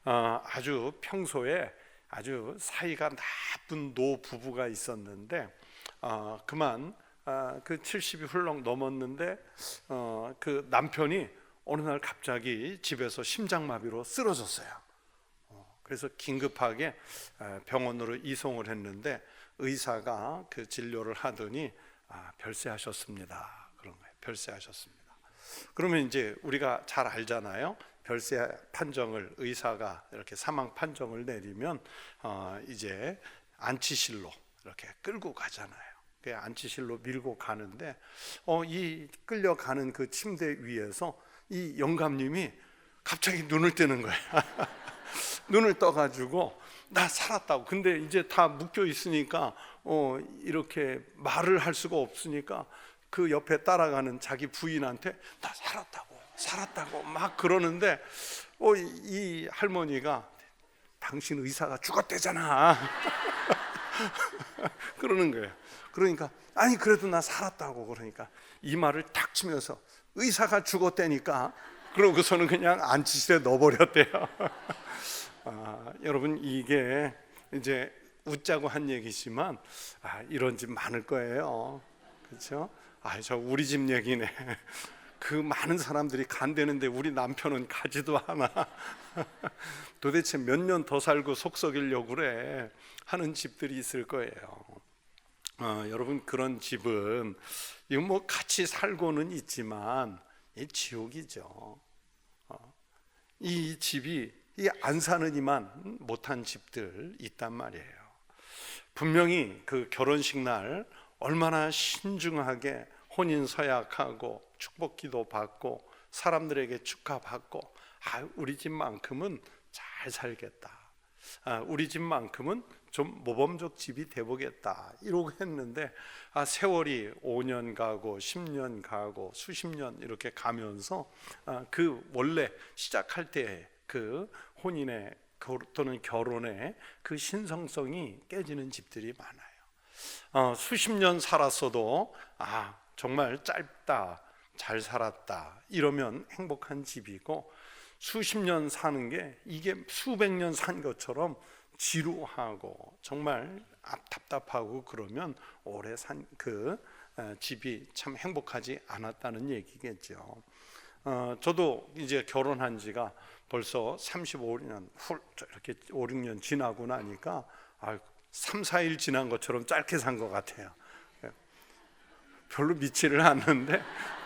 아주 평소에 아주 사이가 나쁜 노 부부가 있었는데 그만 그 70이 훌렁 넘었는데 그 남편이 어느 날 갑자기 집에서 심장마비로 쓰러졌어요. 그래서 긴급하게 병원으로 이송을 했는데 의사가 그 진료를 하더니 별세하셨습니다. 그런 거예요. 별세하셨습니다. 그러면 이제 우리가 잘 알잖아요. 별세 판정을 의사가 이렇게 사망 판정을 내리면 이제 안치실로 이렇게 끌고 가잖아요. 그 안치실로 밀고 가는데 이 끌려가는 그 침대 위에서 이 영감님이 갑자기 눈을 뜨는 거예요. 눈을 떠가지고 나 살았다고. 근데 이제 다 묶여 있으니까 이렇게 말을 할 수가 없으니까 그 옆에 따라가는 자기 부인한테 나 살았다고 막 그러는데 이 할머니가 당신 의사가 죽었대잖아. 그러는 거예요. 그러니까 아니 그래도 나 살았다고. 그러니까 이 말을 탁 치면서 의사가 죽었대니까 그러고서는 그냥 안치실에 넣어버렸대요. 여러분 이게 이제 웃자고 한 얘기지만 이런 집 많을 거예요. 그렇죠? 저 우리 집 얘기네. 그 많은 사람들이 간대는데 우리 남편은 가지도 않아. 도대체 몇 년 더 살고 속 썩이려고 그래 하는 집들이 있을 거예요. 여러분 그런 집은 이거 뭐 같이 살고는 있지만 지옥이죠. 이 집이 안 사는 이만 못한 집들 있단 말이에요. 분명히 그 결혼식 날 얼마나 신중하게 혼인 서약하고 축복기도 받고 사람들에게 축하받고 우리 집만큼은 잘 살겠다, 우리 집만큼은 좀 모범적 집이 돼보겠다 이러고 했는데 세월이 5년 가고 10년 가고 수십 년 이렇게 가면서 그 원래 시작할 때 그 혼인의 또는 결혼의 그 신성성이 깨지는 집들이 많아요. 수십 년 살았어도 정말 짧다, 잘 살았다 이러면 행복한 집이고, 수십 년 사는 게 이게 수백 년 산 것처럼 지루하고 정말 답답하고 그러면 오래 산 그 집이 참 행복하지 않았다는 얘기겠죠. 저도 이제 결혼한 지가 벌써 35년 이렇게 5, 6년 지나고 나니까 3, 4일 지난 것처럼 짧게 산 것 같아요. 별로 믿지를 않는데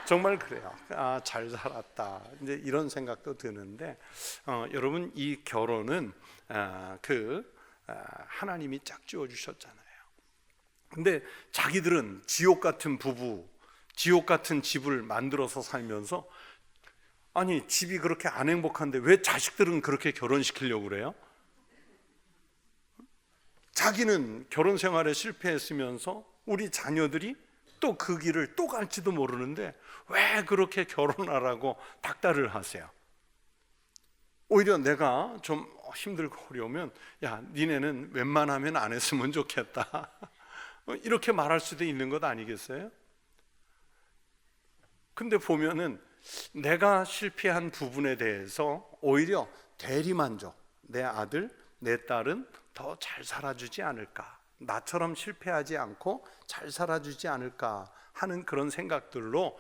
정말 그래요. 잘 살았다 이제 이런 생각도 드는데 여러분 이 결혼은 하나님이 짝지어 주셨잖아요. 근데 자기들은 지옥 같은 부부, 지옥 같은 집을 만들어서 살면서 아니 집이 그렇게 안 행복한데 왜 자식들은 그렇게 결혼시키려고 그래요? 자기는 결혼 생활에 실패했으면서 우리 자녀들이 또 그 길을 또 갈지도 모르는데 왜 그렇게 결혼하라고 닥달을 하세요? 오히려 내가 좀 힘들고 어려우면 야 니네는 웬만하면 안 했으면 좋겠다 이렇게 말할 수도 있는 것 아니겠어요? 근데 보면은 내가 실패한 부분에 대해서 오히려 대리만족, 내 아들, 내 딸은 더 잘 살아주지 않을까, 나처럼 실패하지 않고 잘 살아주지 않을까 하는 그런 생각들로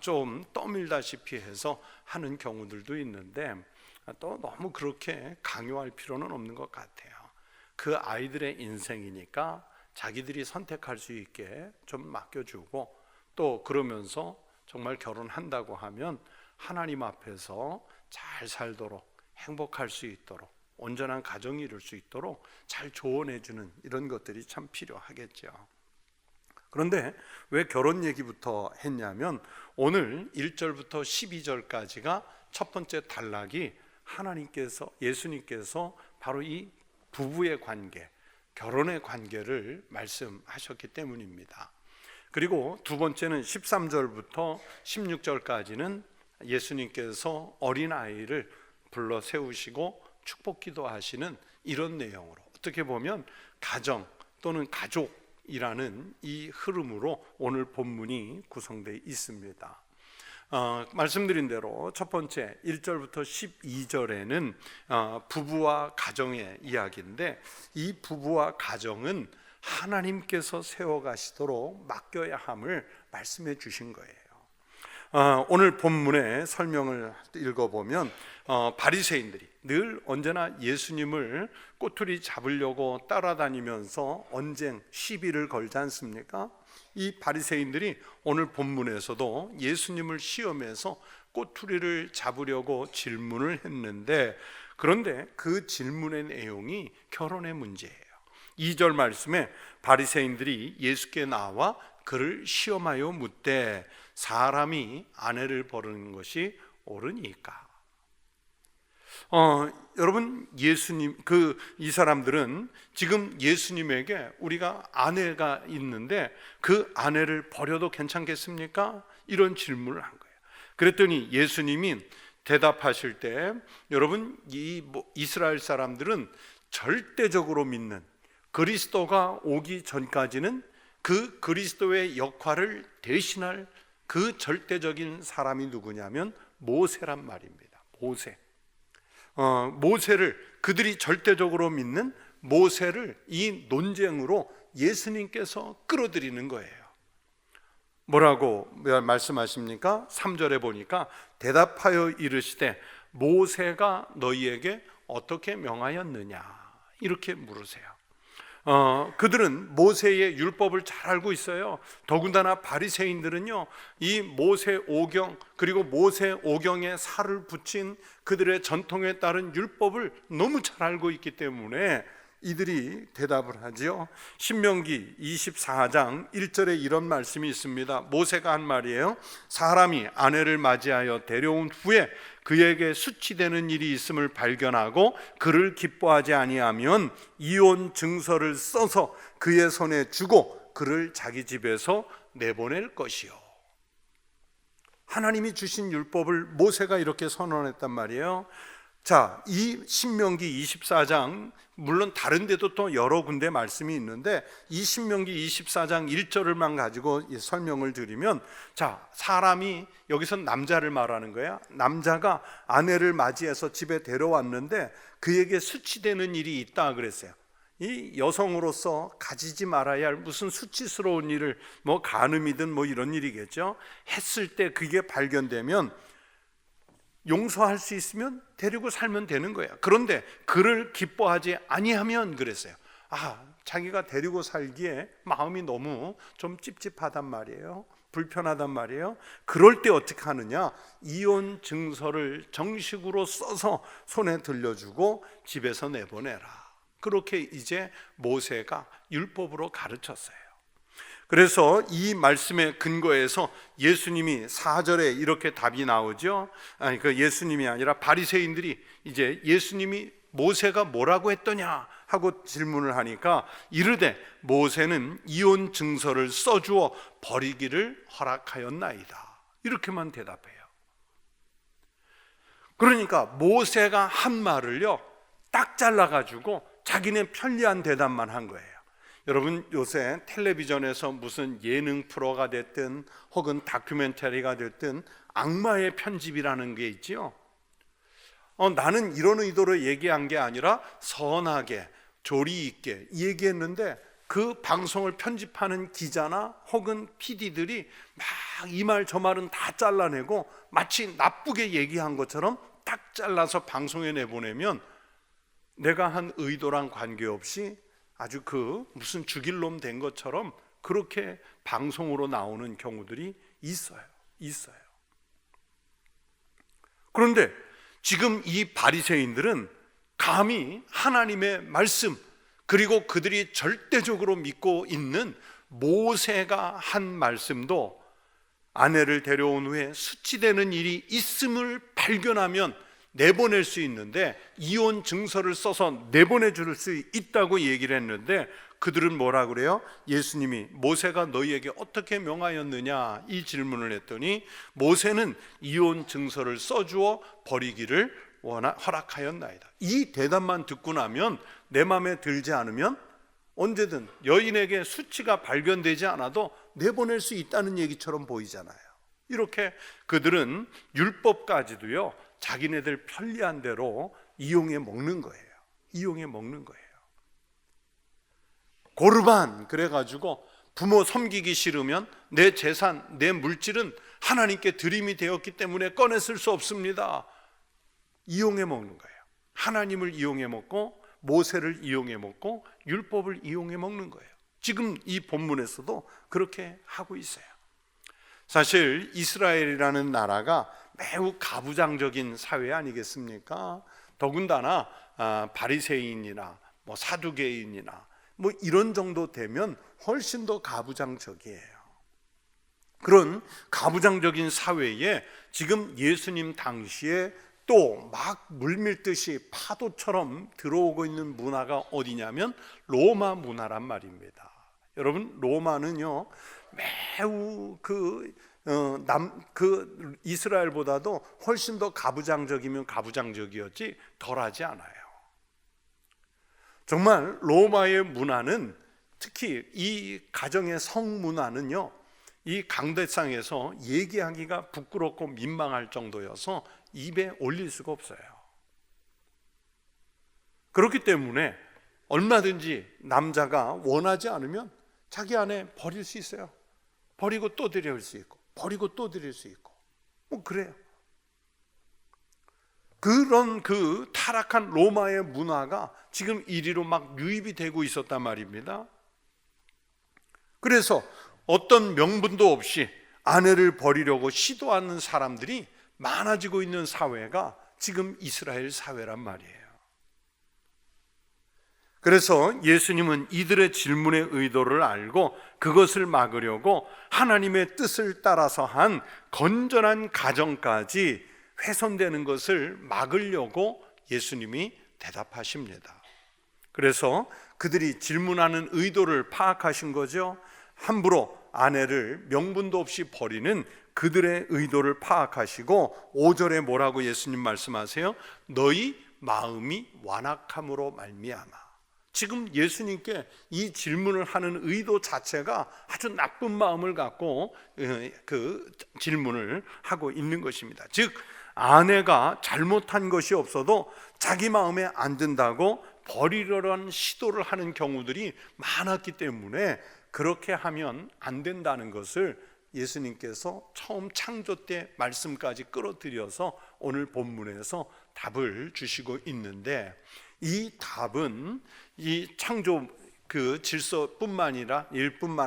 좀 떠밀다시피 해서 하는 경우들도 있는데 또 너무 그렇게 강요할 필요는 없는 것 같아요. 그 아이들의 인생이니까 자기들이 선택할 수 있게 좀 맡겨주고, 또 그러면서 정말 결혼한다고 하면 하나님 앞에서 잘 살도록, 행복할 수 있도록, 온전한 가정이 이룰 수 있도록 잘 조언해주는 이런 것들이 참 필요하겠죠. 그런데 왜 결혼 얘기부터 했냐면 오늘 1절부터 12절까지가 첫 번째 단락이 하나님께서, 예수님께서 바로 이 부부의 관계, 결혼의 관계를 말씀하셨기 때문입니다. 그리고 두 번째는 13절부터 16절까지는 예수님께서 어린아이를 불러 세우시고 축복기도 하시는 이런 내용으로, 어떻게 보면 가정 또는 가족이라는 이 흐름으로 오늘 본문이 구성되어 있습니다. 말씀드린 대로 첫 번째 1절부터 12절에는 부부와 가정의 이야기인데, 이 부부와 가정은 하나님께서 세워가시도록 맡겨야 함을 말씀해 주신 거예요. 오늘 본문의 설명을 읽어보면 바리새인들이 늘 언제나 예수님을 꼬투리 잡으려고 따라다니면서 언쟁, 시비를 걸지 않습니까? 이 바리새인들이 오늘 본문에서도 예수님을 시험해서 꼬투리를 잡으려고 질문을 했는데, 그런데 그 질문의 내용이 결혼의 문제예요. 2절 말씀에 바리새인들이 예수께 나와 그를 시험하여 묻되 사람이 아내를 버리는 것이 옳으니까. 여러분, 예수님, 이 사람들은 지금 예수님에게 우리가 아내가 있는데 그 아내를 버려도 괜찮겠습니까? 이런 질문을 한 거예요. 그랬더니 예수님이 대답하실 때, 여러분, 이스라엘 사람들은 절대적으로 믿는, 그리스도가 오기 전까지는 그 그리스도의 역할을 대신할 그 절대적인 사람이 누구냐면 모세란 말입니다. 모세를, 그들이 절대적으로 믿는 모세를 이 논쟁으로 예수님께서 끌어들이는 거예요. 뭐라고 말씀하십니까? 3절에 보니까 대답하여 이르시되 모세가 너희에게 어떻게 명하였느냐, 이렇게 물으세요. 그들은 모세의 율법을 잘 알고 있어요. 더군다나 바리새인들은요, 이 모세 오경, 그리고 모세 오경에 살을 붙인 그들의 전통에 따른 율법을 너무 잘 알고 있기 때문에 이들이 대답을 하지요. 신명기 24장 1절에 이런 말씀이 있습니다. 모세가 한 말이에요. 사람이 아내를 맞이하여 데려온 후에 그에게 수치되는 일이 있음을 발견하고 그를 기뻐하지 아니하면 이혼 증서를 써서 그의 손에 주고 그를 자기 집에서 내보낼 것이요. 하나님이 주신 율법을 모세가 이렇게 선언했단 말이에요. 자, 이 신명기 24장, 물론 다른 데도 또 여러 군데 말씀이 있는데 이 신명기 24장 1절을만 가지고 설명을 드리면, 자, 사람이, 여기서 남자를 말하는 거야. 남자가 아내를 맞이해서 집에 데려왔는데 그에게 수치되는 일이 있다 그랬어요. 이 여성으로서 가지지 말아야 할 무슨 수치스러운 일을, 뭐 간음이든 뭐 이런 일이겠죠, 했을 때 그게 발견되면 용서할 수 있으면 데리고 살면 되는 거예요. 그런데 그를 기뻐하지 아니하면 그랬어요. 자기가 데리고 살기에 마음이 너무 좀 찝찝하단 말이에요. 불편하단 말이에요. 그럴 때 어떻게 하느냐? 이혼 증서를 정식으로 써서 손에 들려주고 집에서 내보내라. 그렇게 이제 모세가 율법으로 가르쳤어요. 그래서 이 말씀의 근거에서 예수님이 4절에 이렇게 답이 나오죠. 예수님이 아니라 바리새인들이 이제 예수님이 모세가 뭐라고 했더냐 하고 질문을 하니까 이르되 모세는 이혼 증서를 써주어 버리기를 허락하였나이다, 이렇게만 대답해요. 그러니까 모세가 한 말을요 딱 잘라가지고 자기네 편리한 대답만 한 거예요. 여러분, 요새 텔레비전에서 무슨 예능 프로가 됐든 혹은 다큐멘터리가 됐든 악마의 편집이라는 게 있지요. 나는 이런 의도로 얘기한 게 아니라 선하게 조리 있게 얘기했는데 그 방송을 편집하는 기자나 혹은 PD들이 막 이 말 저 말은 다 잘라내고 마치 나쁘게 얘기한 것처럼 딱 잘라서 방송에 내보내면 내가 한 의도랑 관계없이 아주 무슨 죽일 놈 된 것처럼 그렇게 방송으로 나오는 경우들이 있어요. 그런데 지금 이 바리새인들은 감히 하나님의 말씀, 그리고 그들이 절대적으로 믿고 있는 모세가 한 말씀도 아내를 데려온 후에 수치되는 일이 있음을 발견하면 내보낼 수 있는데 이혼 증서를 써서 내보내줄 수 있다고 얘기를 했는데 그들은 뭐라 그래요? 예수님이 모세가 너희에게 어떻게 명하였느냐 이 질문을 했더니 모세는 이혼 증서를 써주어 버리기를 허락하였나이다. 이 대답만 듣고 나면 내 마음에 들지 않으면 언제든 여인에게 수치가 발견되지 않아도 내보낼 수 있다는 얘기처럼 보이잖아요. 이렇게 그들은 율법까지도요 자기네들 편리한 대로 이용해 먹는 거예요. 이용해 먹는 거예요. 고르반 그래가지고 부모 섬기기 싫으면 내 재산, 내 물질은 하나님께 드림이 되었기 때문에 꺼내 쓸 수 없습니다. 이용해 먹는 거예요. 하나님을 이용해 먹고 모세를 이용해 먹고 율법을 이용해 먹는 거예요. 지금 이 본문에서도 그렇게 하고 있어요. 사실 이스라엘이라는 나라가 매우 가부장적인 사회 아니겠습니까? 더군다나 바리새인이나 사두개인이나 이런 정도 되면 훨씬 더 가부장적이에요. 그런 가부장적인 사회에 지금 예수님 당시에 또 막 물밀듯이 파도처럼 들어오고 있는 문화가 어디냐면 로마 문화란 말입니다. 여러분, 로마는요 매우 이스라엘보다도 훨씬 더 가부장적이면 가부장적이었지 덜하지 않아요. 정말 로마의 문화는, 특히 이 가정의 성문화는요 이 강대상에서 얘기하기가 부끄럽고 민망할 정도여서 입에 올릴 수가 없어요. 그렇기 때문에 얼마든지 남자가 원하지 않으면 자기 아내 버릴 수 있어요. 버리고 또 드릴 수 있고, 버리고 또 드릴 수 있고, 그래요. 그런 그 타락한 로마의 문화가 지금 이리로 막 유입이 되고 있었단 말입니다. 그래서 어떤 명분도 없이 아내를 버리려고 시도하는 사람들이 많아지고 있는 사회가 지금 이스라엘 사회란 말이에요. 그래서 예수님은 이들의 질문의 의도를 알고 그것을 막으려고 하나님의 뜻을 따라서 한 건전한 가정까지 훼손되는 것을 막으려고 예수님이 대답하십니다. 그래서 그들이 질문하는 의도를 파악하신 거죠. 함부로 아내를 명분도 없이 버리는 그들의 의도를 파악하시고 5절에 뭐라고 예수님 말씀하세요? 너희 마음이 완악함으로 말미암아. 지금 예수님께 이 질문을 하는 의도 자체가 아주 나쁜 마음을 갖고 그 질문을 하고 있는 것입니다. 즉 아내가 잘못한 것이 없어도 자기 마음에 안 든다고 버리려는 시도를 하는 경우들이 많았기 때문에 그렇게 하면 안 된다는 것을 예수님께서 처음 창조 때 말씀까지 끌어들여서 오늘 본문에서 답을 주시고 있는데, 이 답은 이 창조 그 질서뿐만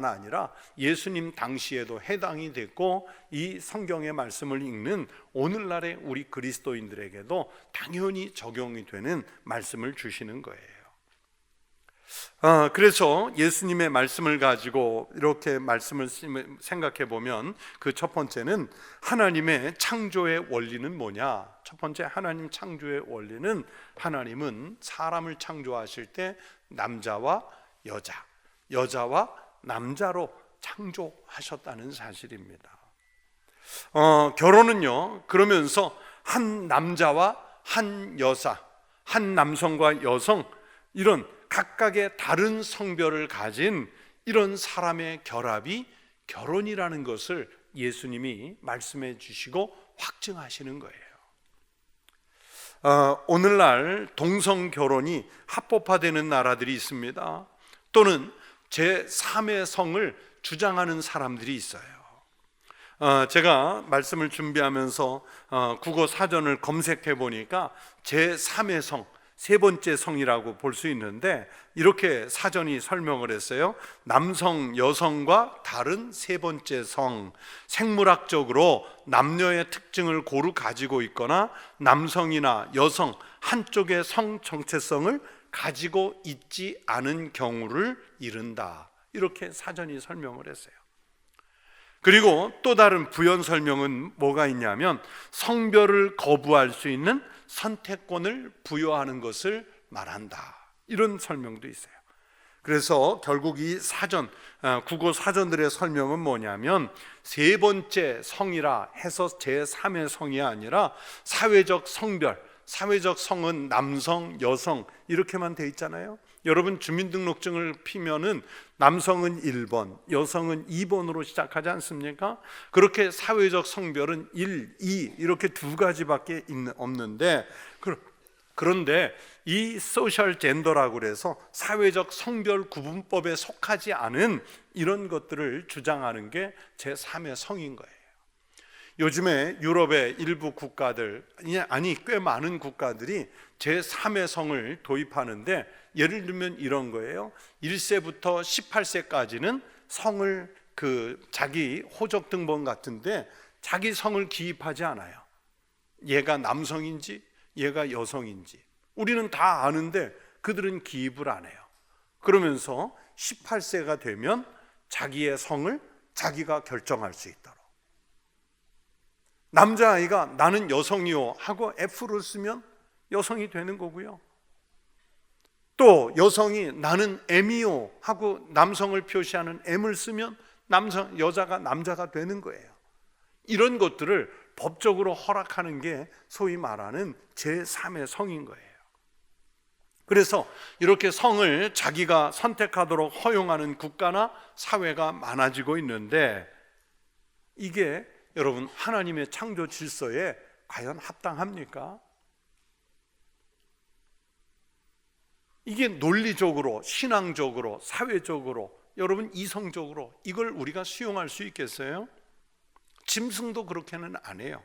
아니라 예수님 당시에도 해당이 됐고 이 성경의 말씀을 읽는 오늘날의 우리 그리스도인들에게도 당연히 적용이 되는 말씀을 주시는 거예요. 그래서 예수님의 말씀을 가지고 이렇게 말씀을 생각해 보면 그 첫 번째는 하나님의 창조의 원리는 뭐냐? 첫 번째, 하나님 창조의 원리는 하나님은 사람을 창조하실 때 남자와 여자, 여자와 남자로 창조하셨다는 사실입니다. 결혼은요, 그러면서 한 남자와 한 여사, 한 남성과 여성, 이런 각각의 다른 성별을 가진 이런 사람의 결합이 결혼이라는 것을 예수님이 말씀해 주시고 확증하시는 거예요. 오늘날 동성 결혼이 합법화되는 나라들이 있습니다. 또는 제3의 성을 주장하는 사람들이 있어요. 제가 말씀을 준비하면서 국어 사전을 검색해 보니까 제3의 성, 세 번째 성이라고 볼 수 있는데 이렇게 사전이 설명을 했어요. 남성, 여성과 다른 세 번째 성, 생물학적으로 남녀의 특징을 고루 가지고 있거나 남성이나 여성 한쪽의 성 정체성을 가지고 있지 않은 경우를 이른다. 이렇게 사전이 설명을 했어요. 그리고 또 다른 부연 설명은 뭐가 있냐면 성별을 거부할 수 있는 선택권을 부여하는 것을 말한다. 이런 설명도 있어요. 그래서 결국 이 사전, 국어 사전들의 설명은 뭐냐면 세 번째 성이라 해서 제3의 성이 아니라 사회적 성별, 사회적 성은 남성, 여성 이렇게만 돼 있잖아요. 여러분 주민등록증을 피면은 남성은 1번, 여성은 2번으로 시작하지 않습니까? 그렇게 사회적 성별은 1, 2 이렇게 두 가지밖에 없는데, 그런데 이 소셜 젠더라고 그래서 사회적 성별 구분법에 속하지 않은 이런 것들을 주장하는 게 제3의 성인 거예요. 요즘에 유럽의 일부 국가들, 아니 꽤 많은 국가들이 제3의 성을 도입하는데, 예를 들면 이런 거예요. 1세부터 18세까지는 성을 자기 호적 등본 같은데 자기 성을 기입하지 않아요. 얘가 남성인지 얘가 여성인지 우리는 다 아는데 그들은 기입을 안 해요. 그러면서 18세가 되면 자기의 성을 자기가 결정할 수 있도록, 남자아이가 나는 여성이요 하고 F를 쓰면 여성이 되는 거고요, 또 여성이 나는 M이요 하고 남성을 표시하는 M을 쓰면 여자가 남자가 되는 거예요. 이런 것들을 법적으로 허락하는 게 소위 말하는 제3의 성인 거예요. 그래서 이렇게 성을 자기가 선택하도록 허용하는 국가나 사회가 많아지고 있는데, 이게 여러분 하나님의 창조 질서에 과연 합당합니까? 이게 논리적으로, 신앙적으로, 사회적으로, 여러분 이성적으로 이걸 우리가 수용할 수 있겠어요? 짐승도 그렇게는 안 해요.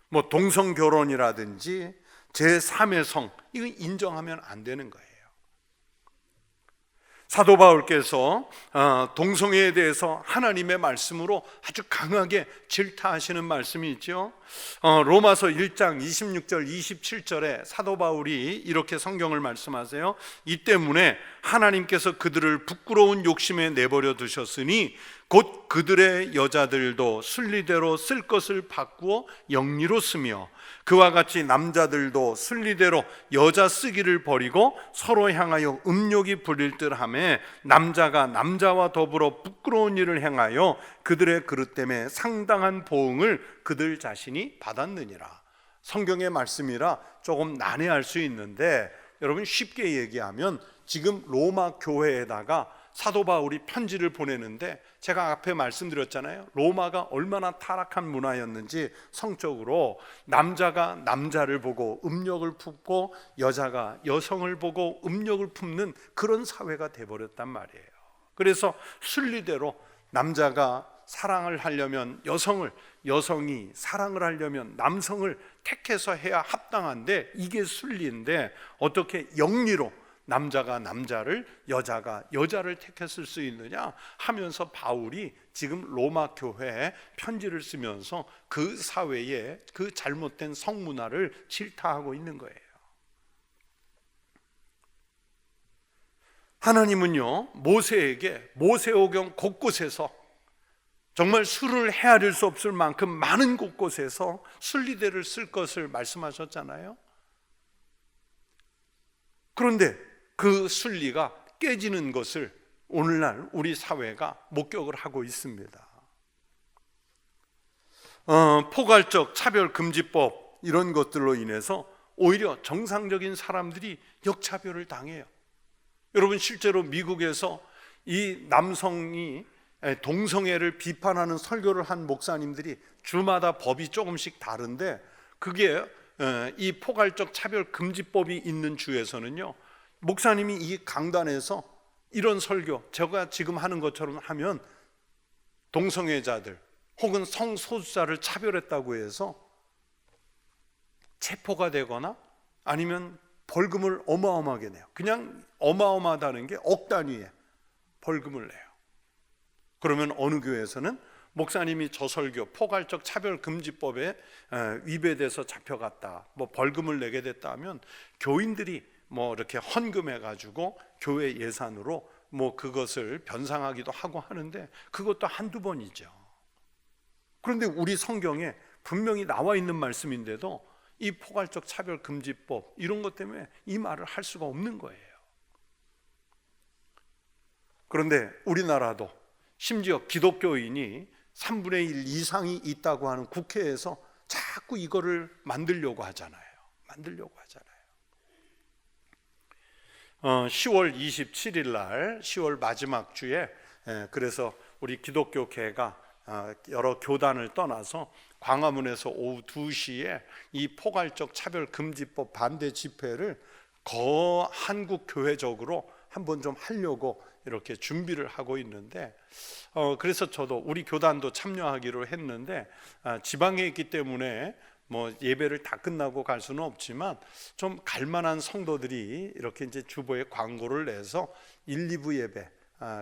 뭐 동성 결혼이라든지 제3의 성, 이거 인정하면 안 되는 거예요. 사도 바울께서 동성애에 대해서 하나님의 말씀으로 아주 강하게 질타하시는 말씀이 있죠. 로마서 1장 26절 27절에 사도 바울이 이렇게 성경을 말씀하세요. 이 때문에 하나님께서 그들을 부끄러운 욕심에 내버려 두셨으니 곧 그들의 여자들도 순리대로 쓸 것을 바꾸어 영리로 쓰며, 그와 같이 남자들도 순리대로 여자 쓰기를 버리고 서로 향하여 음욕이 부릴 듯하며 남자가 남자와 더불어 부끄러운 일을 행하여 그들의 그릇 때문에 상당한 보응을 그들 자신이 받았느니라. 성경의 말씀이라 조금 난해할 수 있는데, 여러분 쉽게 얘기하면 지금 로마 교회에다가 사도 바울이 편지를 보내는데, 제가 앞에 말씀드렸잖아요. 로마가 얼마나 타락한 문화였는지, 성적으로 남자가 남자를 보고 음욕을 품고 여자가 여성을 보고 음욕을 품는 그런 사회가 돼버렸단 말이에요. 그래서 순리대로 남자가 사랑을 하려면 여성을, 여성이 사랑을 하려면 남성을 택해서 해야 합당한데, 이게 순리인데 어떻게 영리로 남자가 남자를, 여자가 여자를 택했을 수 있느냐 하면서 바울이 지금 로마 교회에 편지를 쓰면서 그 사회의 그 잘못된 성문화를 질타하고 있는 거예요. 하나님은요, 모세에게 모세오경 곳곳에서 정말 수를 헤아릴 수 없을 만큼 많은 곳곳에서 순리대를 쓸 것을 말씀하셨잖아요. 그런데 그 순리가 깨지는 것을 오늘날 우리 사회가 목격을 하고 있습니다. 포괄적 차별금지법 이런 것들로 인해서 오히려 정상적인 사람들이 역차별을 당해요. 여러분 실제로 미국에서 이 남성이 동성애를 비판하는 설교를 한 목사님들이 주마다 법이 조금씩 다른데, 그게 이 포괄적 차별금지법이 있는 주에서는요, 목사님이 이 강단에서 이런 설교, 제가 지금 하는 것처럼 하면 동성애자들 혹은 성소수자를 차별했다고 해서 체포가 되거나 아니면 벌금을 어마어마하게 내요. 그냥 어마어마하다는 게 억 단위의 벌금을 내요. 그러면 어느 교회에서는 목사님이 저 설교 포괄적 차별금지법에 위배돼서 잡혀갔다, 뭐 벌금을 내게 됐다 하면 교인들이 뭐 이렇게 헌금해 가지고 교회 예산으로 뭐 그것을 변상하기도 하고 하는데, 그것도 한두 번이죠. 그런데 우리 성경에 분명히 나와 있는 말씀인데도 이 포괄적 차별금지법 이런 것 때문에 이 말을 할 수가 없는 거예요. 그런데 우리나라도 심지어 기독교인이 3분의 1 이상이 있다고 하는 국회에서 자꾸 이거를 만들려고 하잖아요. 10월 27일 날 10월 마지막 주에 그래서 우리 기독교 계가 여러 교단을 떠나서 광화문에서 오후 2시에 이 포괄적 차별금지법 반대 집회를 한국 교회적으로 한번 좀 하려고 이렇게 준비를 하고 있는데, 그래서 저도 우리 교단도 참여하기로 했는데, 지방에 있기 때문에 뭐 예배를 다 끝나고 갈 수는 없지만 좀 갈만한 성도들이 이렇게 이제 주보에 광고를 내서 1, 2부 예배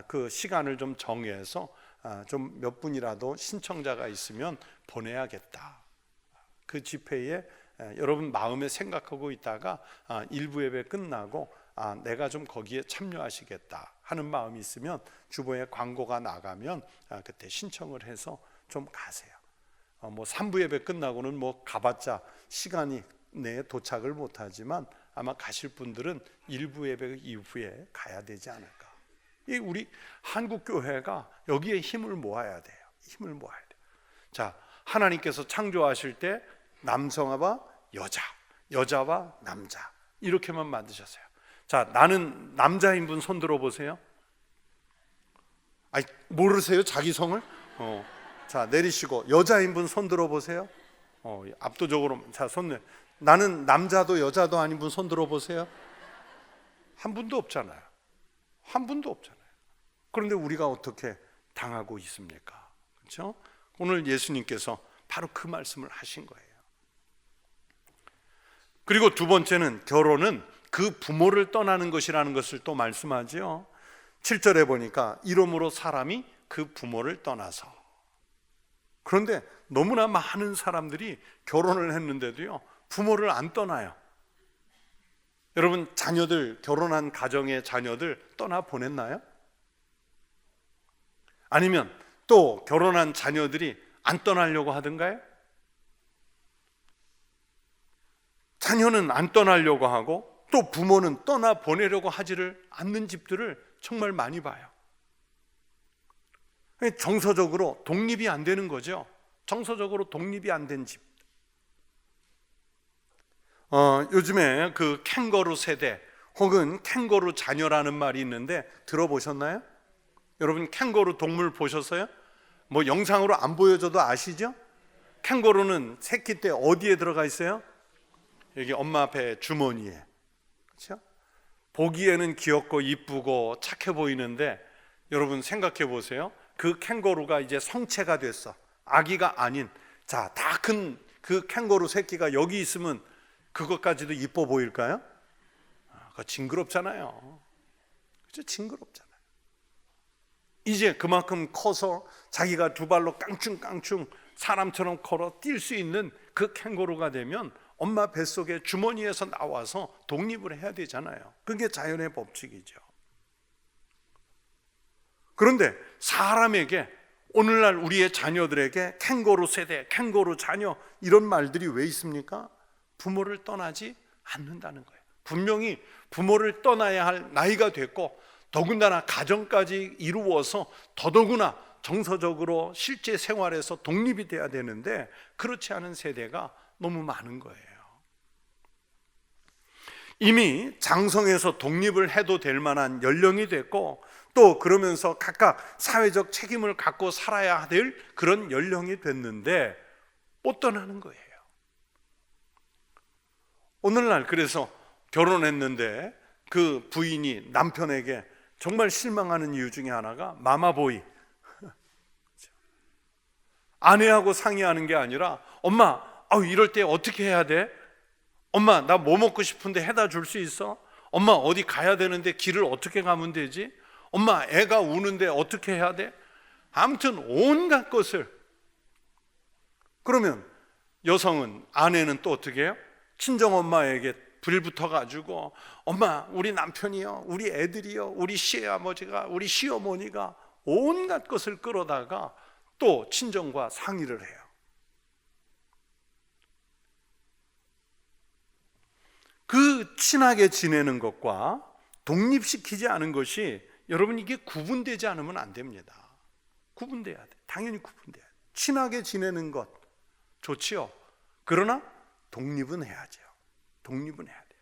그 시간을 좀 정해서 좀 몇 분이라도 신청자가 있으면 보내야겠다. 그 집회에 여러분 마음에 생각하고 있다가 1부 예배 끝나고 내가 좀 거기에 참여하시겠다 하는 마음이 있으면 주보에 광고가 나가면 그때 신청을 해서 좀 가세요. 뭐 3부 예배 끝나고는 뭐 가봤자 시간이 내에 도착을 못하지만 아마 가실 분들은 1부 예배 이후에 가야 되지 않을까. 우리 한국교회가 여기에 힘을 모아야 돼요. 자, 하나님께서 창조하실 때 남성과 여자, 여자와 남자 이렇게만 만드셨어요. 자, 나는 남자인 분 손 들어보세요. 모르세요? 자기 성을? 자, 내리시고 여자인 분 손 들어보세요. 압도적으로. 자, 손. 나는 남자도 여자도 아닌 분 손 들어보세요. 한 분도 없잖아요. 그런데 우리가 어떻게 당하고 있습니까? 그렇죠? 오늘 예수님께서 바로 그 말씀을 하신 거예요. 그리고 두 번째는 결혼은 그 부모를 떠나는 것이라는 것을 또 말씀하죠. 7절에 보니까 이러므로 사람이 그 부모를 떠나서. 그런데 너무나 많은 사람들이 결혼을 했는데도요 부모를 안 떠나요. 여러분 자녀들, 결혼한 가정의 자녀들 떠나 보냈나요? 아니면 또 결혼한 자녀들이 안 떠나려고 하던가요? 자녀는 안 떠나려고 하고 또 부모는 떠나 보내려고 하지를 않는 집들을 정말 많이 봐요. 정서적으로 독립이 안 되는 거죠. 정서적으로 독립이 안 된 집. 요즘에 그 캥거루 세대 혹은 캥거루 자녀라는 말이 있는데 들어보셨나요? 여러분 캥거루 동물 보셨어요? 뭐 영상으로 안 보여줘도 아시죠? 캥거루는 새끼 때 어디에 들어가 있어요? 여기 엄마 배 주머니에. 그렇죠? 보기에는 귀엽고 이쁘고 착해 보이는데 여러분 생각해 보세요. 그 캥거루가 이제 성체가 됐어. 아기가 아닌, 자, 다 큰 그 캥거루 새끼가 여기 있으면 그것까지도 이뻐 보일까요? 그거 징그럽잖아요. 그죠? 징그럽잖아요. 이제 그만큼 커서 자기가 두 발로 깡충깡충 사람처럼 걸어 뛸 수 있는 그 캥거루가 되면 엄마 뱃속에 주머니에서 나와서 독립을 해야 되잖아요. 그게 자연의 법칙이죠. 그런데 사람에게 오늘날 우리의 자녀들에게 캥거루 세대, 캥거루 자녀 이런 말들이 왜 있습니까? 부모를 떠나지 않는다는 거예요. 분명히 부모를 떠나야 할 나이가 됐고 더군다나 가정까지 이루어서 더더구나 정서적으로 실제 생활에서 독립이 돼야 되는데 그렇지 않은 세대가 너무 많은 거예요. 이미 장성에서 독립을 해도 될 만한 연령이 됐고 또 그러면서 각각 사회적 책임을 갖고 살아야 될 그런 연령이 됐는데 못 떠나는 거예요. 오늘날 그래서 결혼했는데 그 부인이 남편에게 정말 실망하는 이유 중에 하나가 마마보이. 아내하고 상의하는 게 아니라 엄마 이럴 때 어떻게 해야 돼? 엄마 나 뭐 먹고 싶은데 해다 줄 수 있어? 엄마 어디 가야 되는데 길을 어떻게 가면 되지? 엄마 애가 우는데 어떻게 해야 돼? 아무튼 온갖 것을. 그러면 여성은, 아내는 또 어떻게 해요? 친정엄마에게 불붙어가지고 엄마 우리 남편이요, 우리 애들이요, 우리 시아버지가, 우리 시어머니가 온갖 것을 끌어다가 또 친정과 상의를 해요. 그 친하게 지내는 것과 독립시키지 않은 것이 여러분 이게 구분되지 않으면 안 됩니다. 구분돼야 돼. 당연히 구분돼야 돼. 친하게 지내는 것 좋지요. 그러나 독립은 해야죠. 독립은 해야 돼요.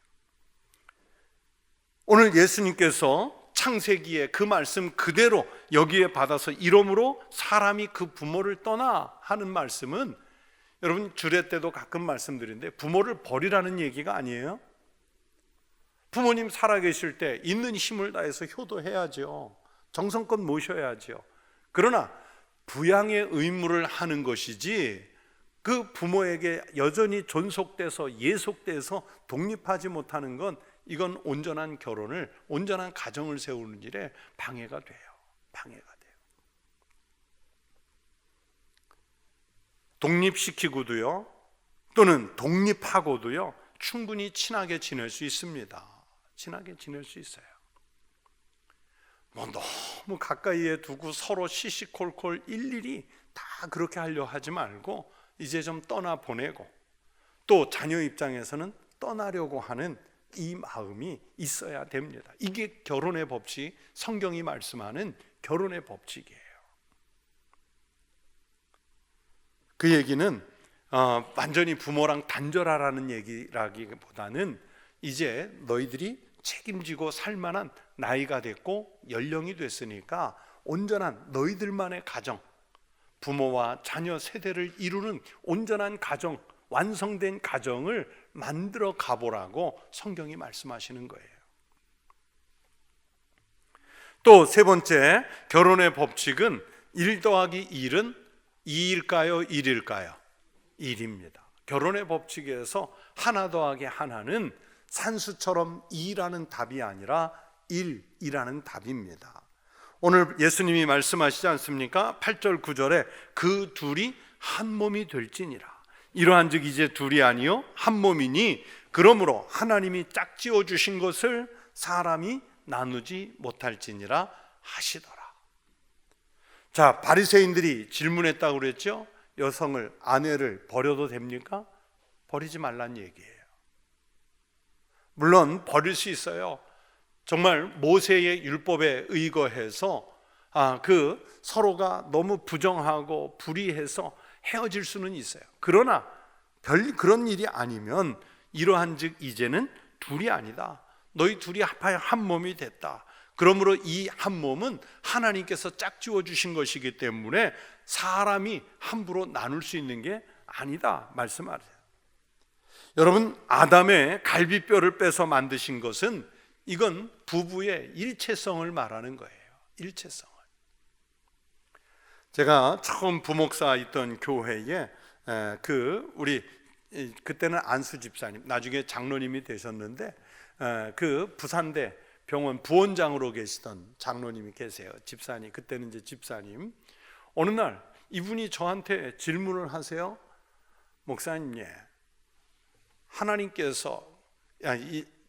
오늘 예수님께서 창세기에 그 말씀 그대로 여기에 받아서 이러므로 사람이 그 부모를 떠나 하는 말씀은, 여러분 주례 때도 가끔 말씀드리는데 부모를 버리라는 얘기가 아니에요. 부모님 살아계실 때 있는 힘을 다해서 효도해야죠. 정성껏 모셔야죠. 그러나 부양의 의무를 하는 것이지, 그 부모에게 여전히 존속돼서 예속돼서 독립하지 못하는 건, 이건 온전한 결혼을, 온전한 가정을 세우는 일에 방해가 돼요. 방해가 돼요. 독립시키고도요, 또는 독립하고도요, 충분히 친하게 지낼 수 있습니다. 친하게 지낼 수 있어요. 너무 가까이에 두고 서로 시시콜콜 일일이 다 그렇게 하려 하지 말고 이제 좀 떠나보내고, 또 자녀 입장에서는 떠나려고 하는 이 마음이 있어야 됩니다. 이게 결혼의 법칙, 성경이 말씀하는 결혼의 법칙이에요. 그 얘기는 완전히 부모랑 단절하라는 얘기라기보다는, 이제 너희들이 책임지고 살만한 나이가 됐고 연령이 됐으니까 온전한 너희들만의 가정, 부모와 자녀 세대를 이루는 온전한 가정, 완성된 가정을 만들어 가보라고 성경이 말씀하시는 거예요. 또 세 번째, 결혼의 법칙은 1 더하기 1은 2일까요? 1일까요? 1입니다. 결혼의 법칙에서 하나 더하기 하나는 산수처럼 2라는 답이 아니라 1이라는 답입니다. 오늘 예수님이 말씀하시지 않습니까? 8절 9절에 그 둘이 한 몸이 될지니라. 이러한즉 이제 둘이 아니요 한 몸이니, 그러므로 하나님이 짝지어 주신 것을 사람이 나누지 못할지니라 하시더라. 자, 바리새인들이 질문했다고 그랬죠? 여성을, 아내를 버려도 됩니까? 버리지 말란 얘기예요. 물론 버릴 수 있어요. 정말 모세의 율법에 의거해서 그 서로가 너무 부정하고 불의해서 헤어질 수는 있어요. 그러나 별 그런 일이 아니면, 이러한즉 이제는 둘이 아니다, 너희 둘이 합하여 한 몸이 됐다. 그러므로 이 한 몸은 하나님께서 짝지어 주신 것이기 때문에 사람이 함부로 나눌 수 있는 게 아니다 말씀하세요. 여러분, 아담의 갈비뼈를 빼서 만드신 것은, 이건 부부의 일체성을 말하는 거예요. 일체성을. 제가 처음 부목사 있던 교회에 우리 그때는 안수 집사님, 나중에 장로님이 되셨는데, 그 부산대 병원 부원장으로 계시던 장로님이 계세요. 집사님, 그때는 이제 집사님. 어느 날 이분이 저한테 질문을 하세요. 목사님, 하나님께서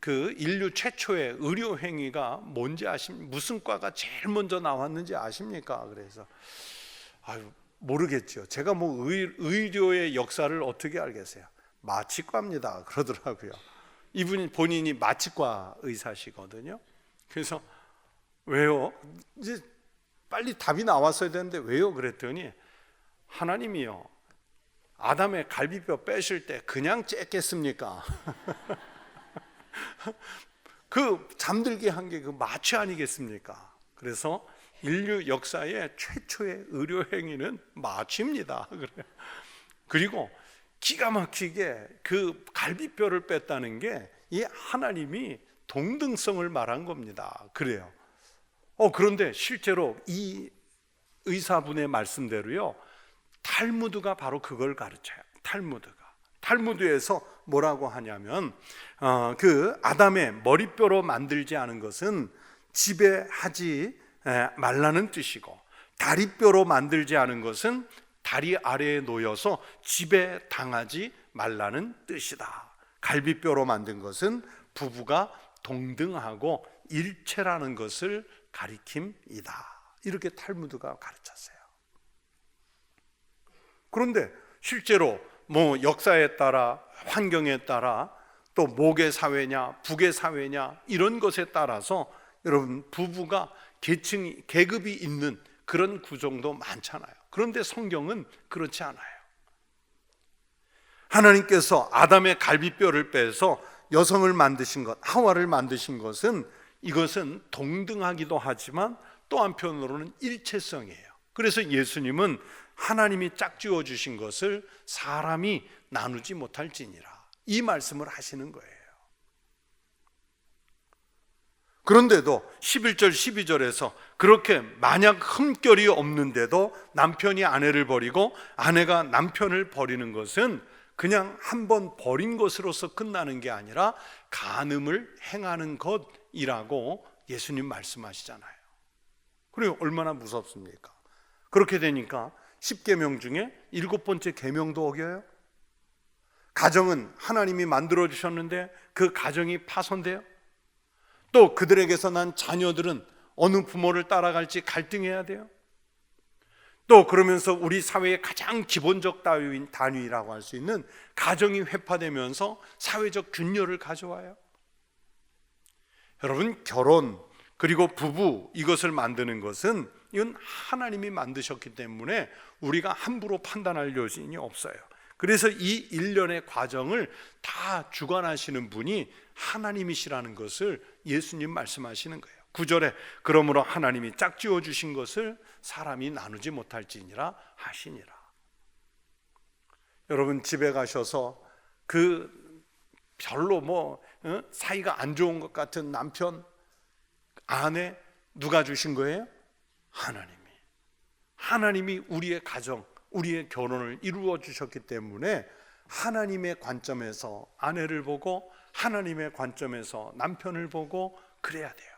그 인류 최초의 의료 행위가 뭔지 아십니까? 무슨 과가 제일 먼저 나왔는지 아십니까? 그래서 모르겠죠. 제가 뭐 의료의 역사를 어떻게 알겠어요? 마취과입니다 그러더라고요. 이분이 본인이 마취과 의사시거든요. 그래서 왜요? 이제 빨리 답이 나왔어야 되는데 왜요? 그랬더니, 하나님이요, 아담의 갈비뼈 빼실 때 그냥 쬐겠습니까? 그 잠들게 한 게 그 마취 아니겠습니까? 그래서 인류 역사의 최초의 의료 행위는 마취입니다. 그리고 기가 막히게 그 갈비뼈를 뺐다는 게 이 하나님이 동등성을 말한 겁니다. 그래요. 그런데 실제로 이 의사분의 말씀대로요, 탈무드가 바로 그걸 가르쳐요. 탈무드에서 뭐라고 하냐면, 그 아담의 머리뼈로 만들지 않은 것은 지배하지 말라는 뜻이고, 다리뼈로 만들지 않은 것은 다리 아래에 놓여서 지배당하지 말라는 뜻이다. 갈비뼈로 만든 것은 부부가 동등하고 일체라는 것을 가리킴이다. 이렇게 탈무드가 가르쳤어요. 그런데 실제로 뭐 역사에 따라, 환경에 따라, 또 목의 사회냐 북의 사회냐 이런 것에 따라서 여러분 부부가 계급이 있는 그런 구조도 많잖아요. 그런데 성경은 그렇지 않아요. 하나님께서 아담의 갈비뼈를 빼서 여성을 만드신 것, 하와를 만드신 것은 이것은 동등하기도 하지만 또 한편으로는 일체성이에요. 그래서 예수님은 하나님이 짝지어 주신 것을 사람이 나누지 못할지니라, 이 말씀을 하시는 거예요. 그런데도 11절 12절에서 그렇게 만약 흠결이 없는데도 남편이 아내를 버리고 아내가 남편을 버리는 것은 그냥 한번 버린 것으로서 끝나는 게 아니라 간음을 행하는 것이라고 예수님 말씀하시잖아요. 그리고 얼마나 무섭습니까? 그렇게 되니까 10계명 중에 7번째 계명도 어겨요. 가정은 하나님이 만들어 주셨는데 그 가정이 파손돼요. 또 그들에게서 난 자녀들은 어느 부모를 따라갈지 갈등해야 돼요. 또 그러면서 우리 사회의 가장 기본적 단위라고 할 수 있는 가정이 회파되면서 사회적 균열을 가져와요. 여러분, 결혼 그리고 부부 이것을 만드는 것은 이건 하나님이 만드셨기 때문에 우리가 함부로 판단할 여지는 없어요. 그래서 이 일련의 과정을 다 주관하시는 분이 하나님이시라는 것을 예수님 말씀하시는 거예요. 9절에 그러므로 하나님이 짝지어 주신 것을 사람이 나누지 못할지니라 하시니라. 여러분, 집에 가셔서 그 별로 사이가 안 좋은 것 같은 남편, 아내 누가 주신 거예요? 하나님이 우리의 가정, 우리의 결혼을 이루어 주셨기 때문에 하나님의 관점에서 아내를 보고 하나님의 관점에서 남편을 보고 그래야 돼요.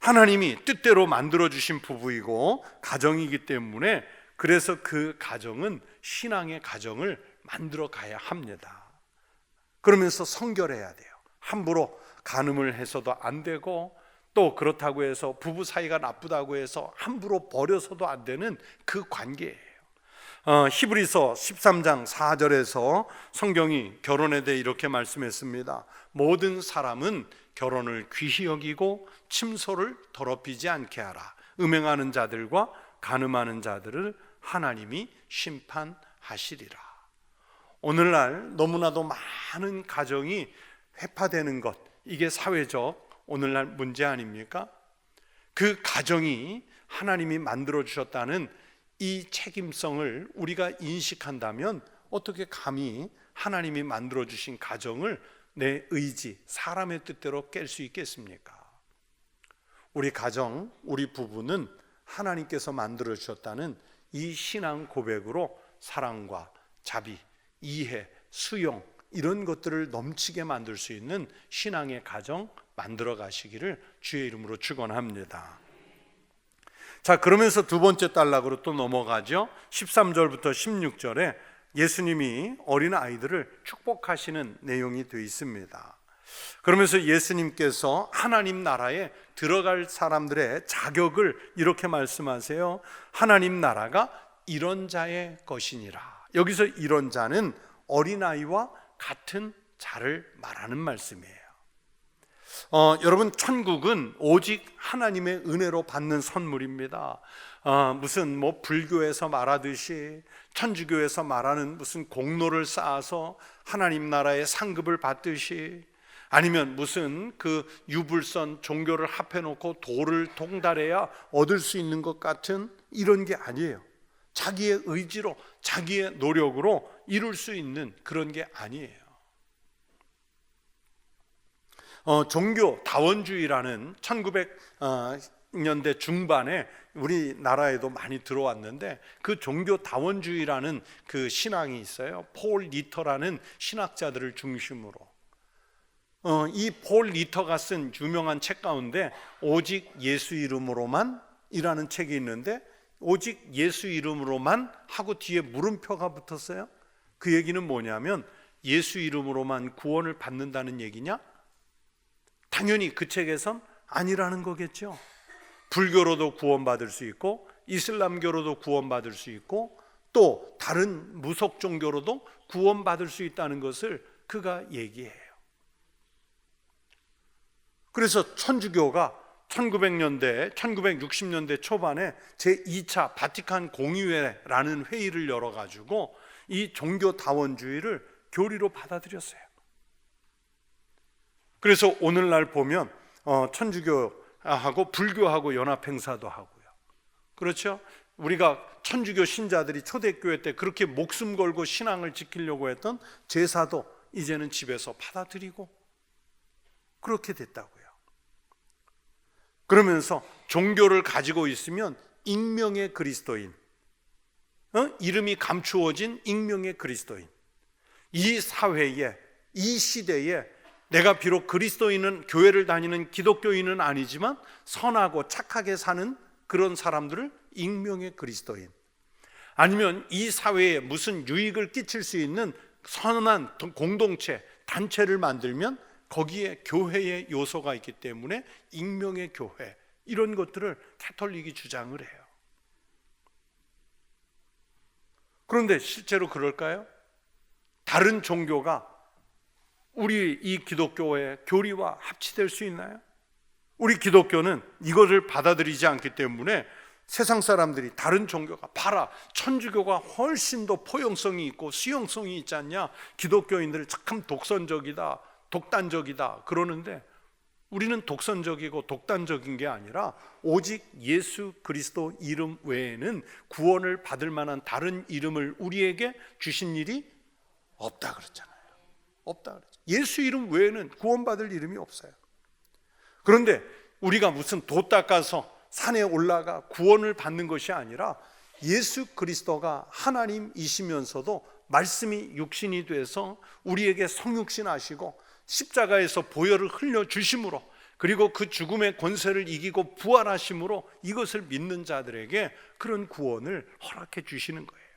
하나님이 뜻대로 만들어주신 부부이고 가정이기 때문에 그래서 그 가정은 신앙의 가정을 만들어 가야 합니다. 그러면서 성결해야 돼요. 함부로 간음을 해서도 안 되고 또 그렇다고 해서 부부 사이가 나쁘다고 해서 함부로 버려서도 안 되는 그 관계예요. 히브리서 13장 4절에서 성경이 결혼에 대해 이렇게 말씀했습니다. 모든 사람은 결혼을 귀히 여기고 침소를 더럽히지 않게 하라. 음행하는 자들과 간음하는 자들을 하나님이 심판하시리라. 오늘날 너무나도 많은 가정이 회파되는 것, 이게 사회적 오늘날 문제 아닙니까? 그 가정이 하나님이 만들어 주셨다는 이 책임성을 우리가 인식한다면 어떻게 감히 하나님이 만들어 주신 가정을 내 의지, 사람의 뜻대로 깰 수 있겠습니까? 우리 가정, 우리 부부는 하나님께서 만들어 주셨다는 이 신앙 고백으로 사랑과 자비, 이해, 수용 이런 것들을 넘치게 만들 수 있는 신앙의 가정 만들어 가시기를 주의 이름으로 축원합니다. 자, 그러면서 두 번째 단락으로 또 넘어가죠. 13절부터 16절에 예수님이 어린 아이들을 축복하시는 내용이 되어 있습니다. 그러면서 예수님께서 하나님 나라에 들어갈 사람들의 자격을 이렇게 말씀하세요. 하나님 나라가 이런 자의 것이니라. 여기서 이런 자는 어린아이와 같은 자를 말하는 말씀이에요. 여러분, 천국은 오직 하나님의 은혜로 받는 선물입니다. 무슨 불교에서 말하듯이 천주교에서 말하는 무슨 공로를 쌓아서 하나님 나라의 상급을 받듯이 아니면 무슨 그 유불선 종교를 합해놓고 도를 통달해야 얻을 수 있는 것 같은 이런 게 아니에요. 자기의 의지로 자기의 노력으로 이룰 수 있는 그런 게 아니에요. 종교 다원주의라는 1900년대 중반에 우리나라에도 많이 들어왔는데 그 종교 다원주의라는 그 신앙이 있어요. 폴 리터라는 신학자들을 중심으로 이 폴 리터가 쓴 유명한 책 가운데 오직 예수 이름으로만 이라는 책이 있는데 오직 예수 이름으로만 하고 뒤에 물음표가 붙었어요. 그 얘기는 뭐냐면 예수 이름으로만 구원을 받는다는 얘기냐? 당연히 그 책에선 아니라는 거겠죠. 불교로도 구원받을 수 있고 이슬람교로도 구원받을 수 있고 또 다른 무속 종교로도 구원받을 수 있다는 것을 그가 얘기해요. 그래서 천주교가 1900년대, 1960년대 초반에 제2차 바티칸 공의회라는 회의를 열어가지고 이 종교다원주의를 교리로 받아들였어요. 그래서 오늘날 보면 천주교하고 불교하고 연합행사도 하고요. 그렇죠? 우리가 천주교 신자들이 초대교회 때 그렇게 목숨 걸고 신앙을 지키려고 했던 제사도 이제는 집에서 받아들이고 그렇게 됐다고요. 그러면서 종교를 가지고 있으면 익명의 그리스도인, 이름이 감추어진 익명의 그리스도인, 이 사회에, 이 시대에 내가 비록 그리스도인은, 교회를 다니는 기독교인은 아니지만 선하고 착하게 사는 그런 사람들을 익명의 그리스도인, 아니면 이 사회에 무슨 유익을 끼칠 수 있는 선한 공동체, 단체를 만들면 거기에 교회의 요소가 있기 때문에 익명의 교회, 이런 것들을 가톨릭이 주장을 해요. 그런데 실제로 그럴까요? 다른 종교가 우리 이 기독교의 교리와 합치될 수 있나요? 우리 기독교는 이것을 받아들이지 않기 때문에 세상 사람들이 다른 종교가, 봐라, 천주교가 훨씬 더 포용성이 있고 수용성이 있지 않냐, 기독교인들 참 독선적이다, 독단적이다 그러는데, 우리는 독선적이고 독단적인 게 아니라 오직 예수 그리스도 이름 외에는 구원을 받을 만한 다른 이름을 우리에게 주신 일이 없다 그랬잖아요. 없다 그랬죠. 예수 이름 외에는 구원받을 이름이 없어요. 그런데 우리가 무슨 도 닦아서 산에 올라가 구원을 받는 것이 아니라 예수 그리스도가 하나님이시면서도 말씀이 육신이 돼서 우리에게 성육신하시고 십자가에서 보혈을 흘려주심으로, 그리고 그 죽음의 권세를 이기고 부활하심으로 이것을 믿는 자들에게 그런 구원을 허락해 주시는 거예요.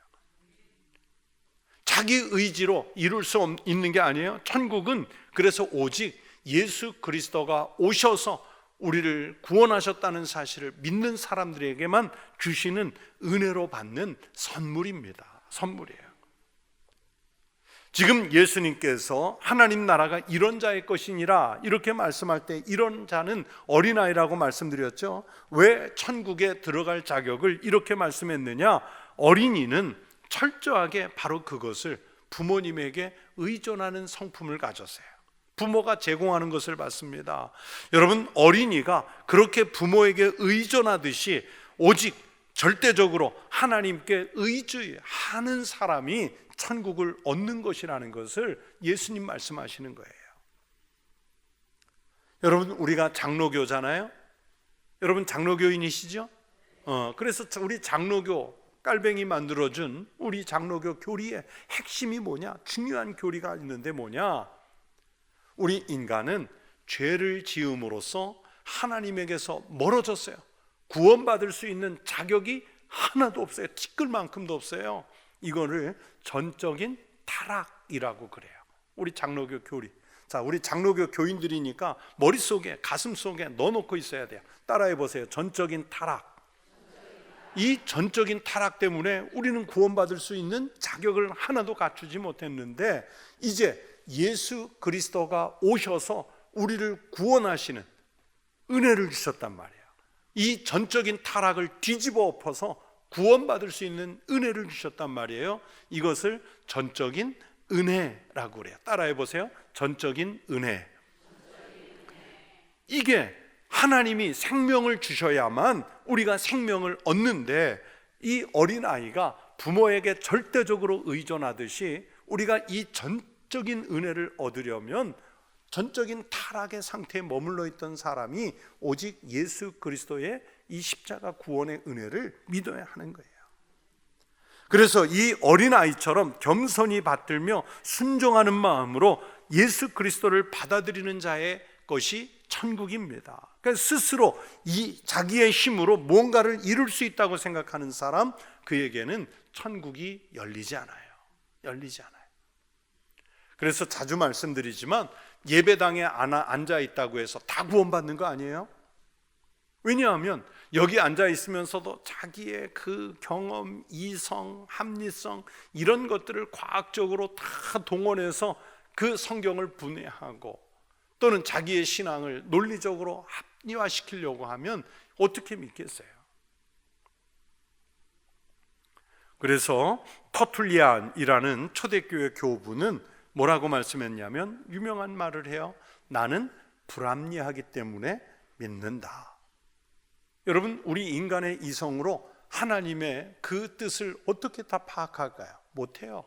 자기 의지로 이룰 수 있는 게 아니에요. 천국은 그래서 오직 예수 그리스도가 오셔서 우리를 구원하셨다는 사실을 믿는 사람들에게만 주시는 은혜로 받는 선물입니다. 선물이에요. 지금 예수님께서 하나님 나라가 이런 자의 것이니라 이렇게 말씀할 때, 이런 자는 어린아이라고 말씀드렸죠. 왜 천국에 들어갈 자격을 이렇게 말씀했느냐? 어린이는 철저하게 바로 그것을 부모님에게 의존하는 성품을 가졌어요. 부모가 제공하는 것을 받습니다. 여러분, 어린이가 그렇게 부모에게 의존하듯이 오직 절대적으로 하나님께 의지하는 사람이 천국을 얻는 것이라는 것을 예수님 말씀하시는 거예요. 여러분, 우리가 장로교잖아요. 여러분 장로교인이시죠? 그래서 우리 장로교 깔뱅이 만들어준 우리 장로교 교리의 핵심이 뭐냐? 중요한 교리가 있는데 뭐냐? 우리 인간은 죄를 지음으로써 하나님에게서 멀어졌어요. 구원받을 수 있는 자격이 하나도 없어요. 티끌만큼도 없어요. 이거를 전적인 타락이라고 그래요. 우리 장로교 교리. 자, 우리 장로교 교인들이니까 머릿속에, 가슴속에 넣어놓고 있어야 돼요. 따라해 보세요. 전적인 타락. 이 전적인 타락 때문에 우리는 구원받을 수 있는 자격을 하나도 갖추지 못했는데, 이제 예수 그리스도가 오셔서 우리를 구원하시는 은혜를 주셨단 말이에요. 이 전적인 타락을 뒤집어 엎어서 구원받을 수 있는 은혜를 주셨단 말이에요. 이것을 전적인 은혜라고 그래요. 따라해 보세요. 전적인 은혜. 이게 하나님이 생명을 주셔야만 우리가 생명을 얻는데, 이 어린아이가 부모에게 절대적으로 의존하듯이 우리가 이 전적인 은혜를 얻으려면 전적인 타락의 상태에 머물러 있던 사람이 오직 예수 그리스도의 이 십자가 구원의 은혜를 믿어야 하는 거예요. 그래서 이 어린아이처럼 겸손히 받들며 순종하는 마음으로 예수 그리스도를 받아들이는 자의 것이 천국입니다. 그러니까 스스로 자기의 힘으로 뭔가를 이룰 수 있다고 생각하는 사람, 그에게는 천국이 열리지 않아요. 열리지 않아요. 그래서 자주 말씀드리지만 예배당에 앉아 있다고 해서 다 구원받는 거 아니에요? 왜냐하면 여기 앉아 있으면서도 자기의 그 경험, 이성, 합리성 이런 것들을 과학적으로 다 동원해서 그 성경을 분해하고, 또는 자기의 신앙을 논리적으로 합리화시키려고 하면 어떻게 믿겠어요? 그래서 터툴리안이라는 초대교회 교부는 뭐라고 말씀했냐면 유명한 말을 해요. 나는 불합리하기 때문에 믿는다. 여러분, 우리 인간의 이성으로 하나님의 그 뜻을 어떻게 다 파악할까요? 못해요.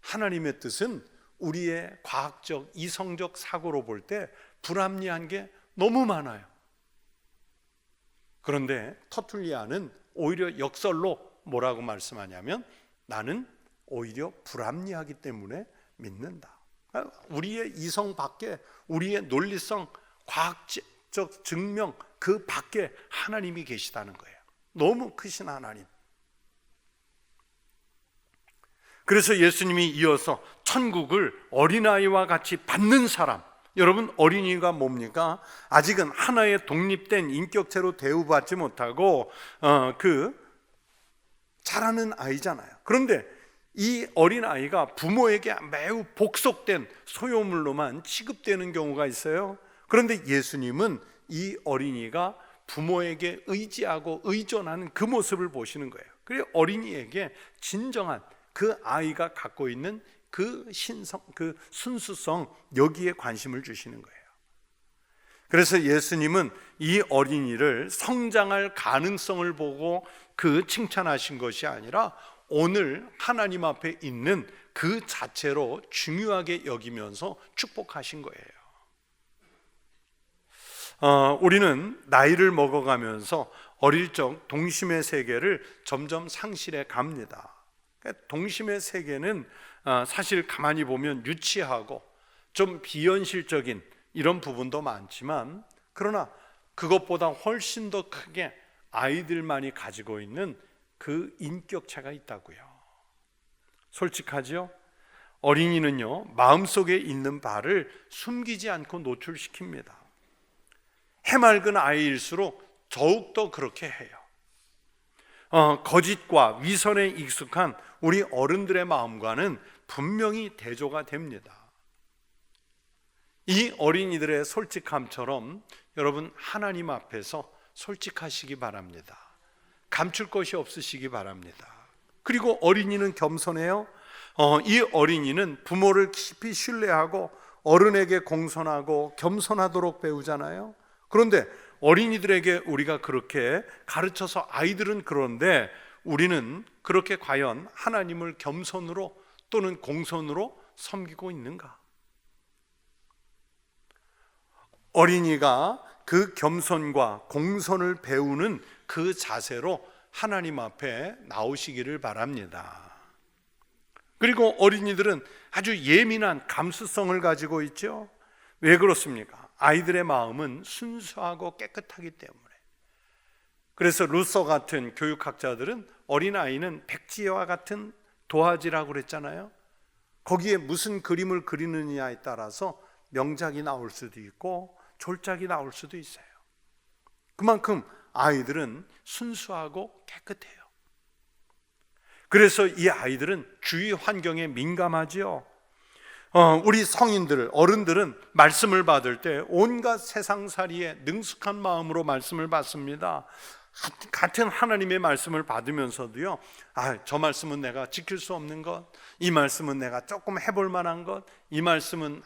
하나님의 뜻은 우리의 과학적, 이성적 사고로 볼 때 불합리한 게 너무 많아요. 그런데 터툴리안은 오히려 역설로 뭐라고 말씀하냐면 나는 오히려 불합리하기 때문에 믿는다. 우리의 이성 밖에, 우리의 논리성, 과학적 증명 그 밖에 하나님이 계시다는 거예요. 너무 크신 하나님. 그래서 예수님이 이어서 천국을 어린아이와 같이 받는 사람, 여러분, 어린이가 뭡니까? 아직은 하나의 독립된 인격체로 대우받지 못하고 자라는 아이잖아요. 그런데 이 어린아이가 부모에게 매우 복속된 소유물로만 취급되는 경우가 있어요. 그런데 예수님은 이 어린이가 부모에게 의지하고 의존하는 그 모습을 보시는 거예요. 그리고 어린이에게 진정한 그 아이가 갖고 있는 그 신성, 그 순수성, 여기에 관심을 주시는 거예요. 그래서 예수님은 이 어린이를 성장할 가능성을 보고 그 칭찬하신 것이 아니라 오늘 하나님 앞에 있는 그 자체로 중요하게 여기면서 축복하신 거예요. 우리는 나이를 먹어가면서 어릴 적 동심의 세계를 점점 상실해 갑니다. 동심의 세계는 사실 가만히 보면 유치하고 좀 비현실적인 이런 부분도 많지만, 그러나 그것보다 훨씬 더 크게 아이들만이 가지고 있는 그 인격체가 있다고요. 솔직하죠? 어린이는요, 마음속에 있는 바를 숨기지 않고 노출시킵니다. 해맑은 아이일수록 더욱더 그렇게 해요. 거짓과 위선에 익숙한 우리 어른들의 마음과는 분명히 대조가 됩니다. 이 어린이들의 솔직함처럼 여러분, 하나님 앞에서 솔직하시기 바랍니다. 감출 것이 없으시기 바랍니다. 그리고 어린이는 겸손해요. 이 어린이는 부모를 깊이 신뢰하고 어른에게 공손하고 겸손하도록 배우잖아요. 그런데 어린이들에게 우리가 그렇게 가르쳐서 아이들은 그런데 우리는 그렇게 과연 하나님을 겸손으로 또는 공손으로 섬기고 있는가? 어린이가 그 겸손과 공손을 배우는 그 자세로 하나님 앞에 나오시기를 바랍니다. 그리고 어린이들은 아주 예민한 감수성을 가지고 있죠. 왜 그렇습니까? 아이들의 마음은 순수하고 깨끗하기 때문에. 그래서 루소 같은 교육학자들은 어린아이는 백지와 같은 도화지라고 그랬잖아요. 거기에 무슨 그림을 그리느냐에 따라서 명작이 나올 수도 있고 졸작이 나올 수도 있어요. 그만큼 아이들은 순수하고 깨끗해요. 그래서 이 아이들은 주위 환경에 민감하지요. 우리 성인들, 어른들은 말씀을 받을 때 온갖 세상살이에 능숙한 마음으로 말씀을 받습니다. 같은 하나님의 말씀을 받으면서도요, 저 말씀은 내가 지킬 수 없는 것, 이 말씀은 내가 조금 해볼 만한 것, 이 말씀은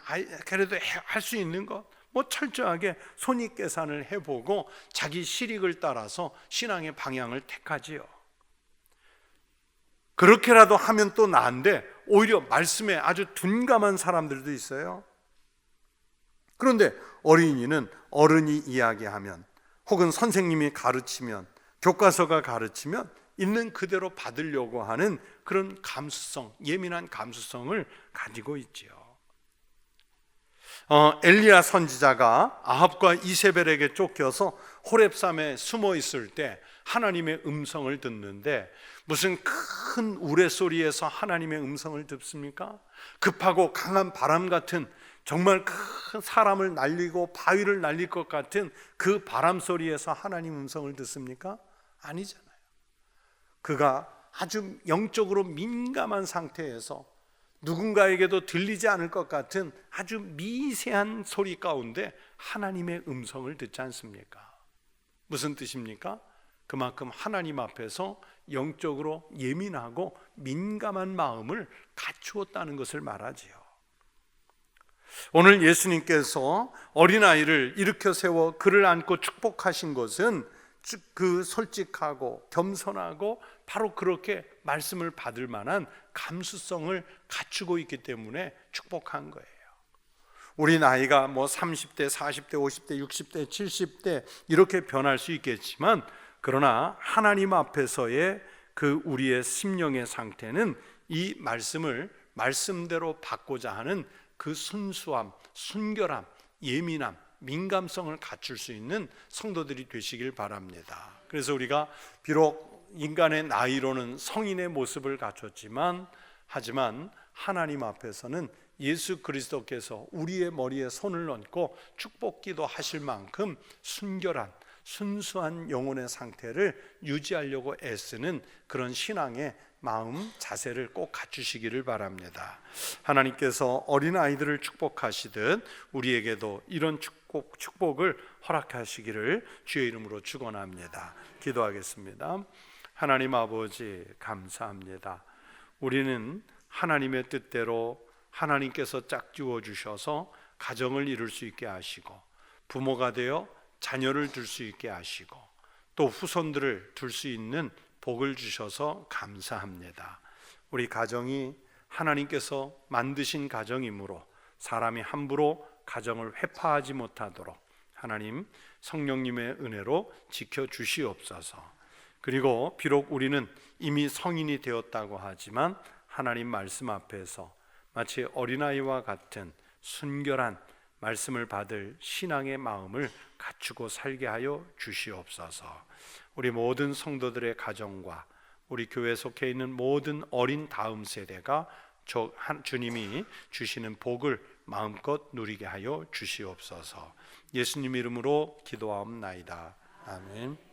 그래도 할 수 있는 것, 뭐 철저하게 손익계산을 해보고 자기 실익을 따라서 신앙의 방향을 택하지요. 그렇게라도 하면 또 나은데 오히려 말씀에 아주 둔감한 사람들도 있어요. 그런데 어린이는 어른이 이야기하면 혹은 선생님이 가르치면, 교과서가 가르치면 있는 그대로 받으려고 하는 그런 감수성, 예민한 감수성을 가지고 있지요. 엘리야 선지자가 아합과 이세벨에게 쫓겨서 호렙산에 숨어 있을 때 하나님의 음성을 듣는데 무슨 큰 우레소리에서 하나님의 음성을 듣습니까? 급하고 강한 바람 같은, 정말 큰 사람을 날리고 바위를 날릴 것 같은 그 바람 소리에서 하나님 음성을 듣습니까? 아니잖아요. 그가 아주 영적으로 민감한 상태에서 누군가에게도 들리지 않을 것 같은 아주 미세한 소리 가운데 하나님의 음성을 듣지 않습니까? 무슨 뜻입니까? 그만큼 하나님 앞에서 영적으로 예민하고 민감한 마음을 갖추었다는 것을 말하지요. 오늘 예수님께서 어린아이를 일으켜 세워 그를 안고 축복하신 것은 그 솔직하고 겸손하고 바로 그렇게 말씀을 받을 만한 감수성을 갖추고 있기 때문에 축복한 거예요. 우리 나이가 뭐 30대, 40대, 50대, 60대, 70대 이렇게 변할 수 있겠지만, 그러나 하나님 앞에서의 그 우리의 심령의 상태는 이 말씀을 말씀대로 받고자 하는 그 순수함, 순결함, 예민함, 민감성을 갖출 수 있는 성도들이 되시길 바랍니다. 그래서 우리가 비록 인간의 나이로는 성인의 모습을 갖췄지만, 하지만 하나님 앞에서는 예수 그리스도께서 우리의 머리에 손을 얹고 축복기도 하실 만큼 순결한 순수한 영혼의 상태를 유지하려고 애쓰는 그런 신앙의 마음 자세를 꼭 갖추시기를 바랍니다. 하나님께서 어린아이들을 축복하시듯 우리에게도 이런 축복을 허락하시기를 주의 이름으로 축원합니다. 기도하겠습니다. 하나님 아버지, 감사합니다. 우리는 하나님의 뜻대로 하나님께서 짝지어 주셔서 가정을 이룰 수 있게 하시고, 부모가 되어 자녀를 둘 수 있게 하시고, 또 후손들을 둘 수 있는 복을 주셔서 감사합니다. 우리 가정이 하나님께서 만드신 가정이므로 사람이 함부로 가정을 회파하지 못하도록 하나님 성령님의 은혜로 지켜주시옵소서. 그리고 비록 우리는 이미 성인이 되었다고 하지만 하나님 말씀 앞에서 마치 어린아이와 같은 순결한 말씀을 받을 신앙의 마음을 갖추고 살게 하여 주시옵소서. 우리 모든 성도들의 가정과 우리 교회에 속해 있는 모든 어린 다음 세대가 주님이 주시는 복을 마음껏 누리게 하여 주시옵소서. 예수님 이름으로 기도하옵나이다. 아멘.